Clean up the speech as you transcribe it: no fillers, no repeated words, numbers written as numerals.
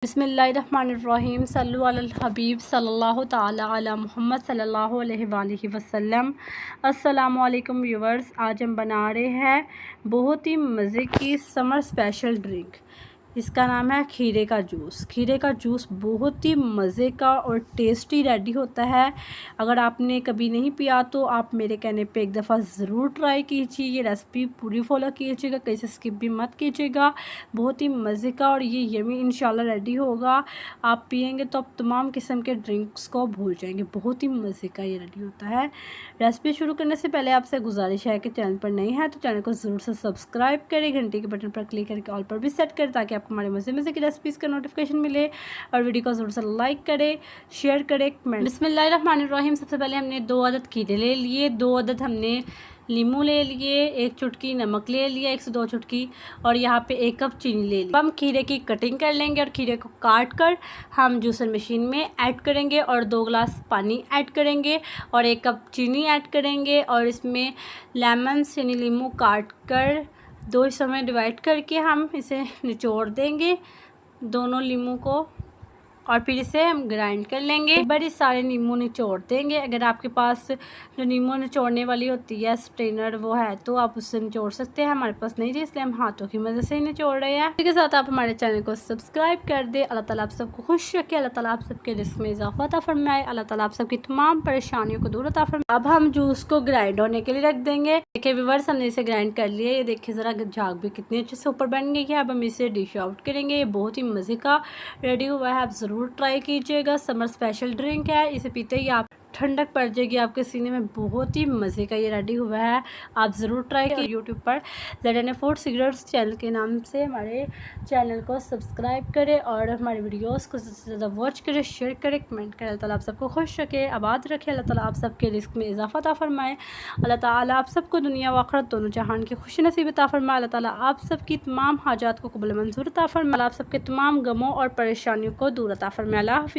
बिस्मिल्लाहिर्रहमानिर्रहीम सल्लु अलल हबीब सल्लल्लाहु ताला अला मुहम्मद सल्लल्लाहु अलैहि वसल्लम। अस्सलामु अलैकुम व्यूवर्स, आज हम बना रहे हैं बहुत ही मज़े की समर स्पेशल ड्रिंक। इसका नाम है खीरे का जूस। खीरे का जूस बहुत ही मज़े का और टेस्टी रेडी होता है। अगर आपने कभी नहीं पिया तो आप मेरे कहने पे एक दफ़ा ज़रूर ट्राई कीजिए। ये रेसिपी पूरी फॉलो कीजिएगा, कहीं से स्किप भी मत कीजिएगा। बहुत ही मज़े का और ये यमी इंशाल्लाह रेडी होगा। आप पियेंगे तो आप तमाम किस्म के ड्रिंक्स को भूल जाएंगे। बहुत ही मज़े का ये रेडी होता है। रेसिपी शुरू करने से पहले आपसे गुजारिश है कि चैनल पर नहीं है तो चैनल को ज़रूर से सब्सक्राइब करें, घंटे के बटन पर क्लिक करके ऑल पर भी सेट करें ताकि आपको हमारे मज़े की रेसिपीज़ का नोटिफिकेशन मिले। और वीडियो को ज़रूर से लाइक करें, शेयर करें, कमेंट। बिस्मिल्लाहिर्रहमानिर्रहीम। सबसे पहले हमने 2 अदद खीरे ले लिए, 2 अदद हमने लीमू ले लिए, 1 चुटकी नमक ले लिया, 1 से 2 चुटकी, और यहाँ पे 1 कप चीनी ले ली। हम खीरे की कटिंग कर लेंगे और खीरे को काट कर हम जूसर मशीन में ऐड करेंगे और 2 गिलास पानी ऐड करेंगे और 1 कप चीनी ऐड करेंगे। और इसमें लेमन यानी लीमू काट कर 2 हिस्सों में डिवाइड करके हम इसे निचोड़ देंगे दोनों लीमू को, और फिर इसे हम ग्राइंड कर लेंगे। बड़े सारे नींबू निचोड़ देंगे। अगर आपके पास जो नींबू निचोड़ने वाली होती है स्ट्रेनर वो है तो आप उससे निचोड़ सकते हैं। हमारे पास नहीं थी इसलिए हम हाथों की मदद से ही निचोड़ रहे हैं। इसके साथ आप हमारे चैनल को सब्सक्राइब कर दे। अल्लाह ताला आप सबको खुश रखे, अल्लाह ताला आप सबके रिस्क में इजाफा अता फरमाए, अल्लाह ताला आप सबकी तमाम परेशानियों को दूर अता फरमाए। अब हम जूस को ग्राइंड होने के लिए रख देंगे। देखिए व्यूअर्स, हमने इसे ग्राइंड कर लिया। ये देखिए ज़रा झाग भी कितनी अच्छे से ऊपर बन गई है। अब हम इसे डिश आउट करेंगे। ये बहुत ही मज़े का रेडी हुआ है, आप ज़रूर ट्राई कीजिए। समर स्पेशल ड्रिंक है, इसे पीते ही आप ठंडक पड़ जाएगी आपके सीने में। बहुत ही मज़े का ये रेडी हुआ है, आप ज़रूर ट्राई कीजिए। यूट्यूब पर ZNA फूड सीक्रेट्स चैनल के नाम से हमारे चैनल को सब्सक्राइब करें और हमारे वीडियोस को ज़्यादा से ज़्यादा वॉच करें, शेयर करें, कमेंट करें। अल्लाह ताला आप सबको खुश रखे, आबाद रखे, अल्लाह ताला आप सबके रिस्क में इजाफा अता फरमाए, अल्लाह ताला आप सबको दुनिया व आखिरत दोनों जहान की खुशी नसीब अता फरमाए, अल्लाह ताला आप सबकी तमाम हाजात को कबूल मंजूर अता फरमाए, आप सबके तमाम गमों और परेशानियों को दूर अता फरमाए। अल्लाह हाफ़िज़।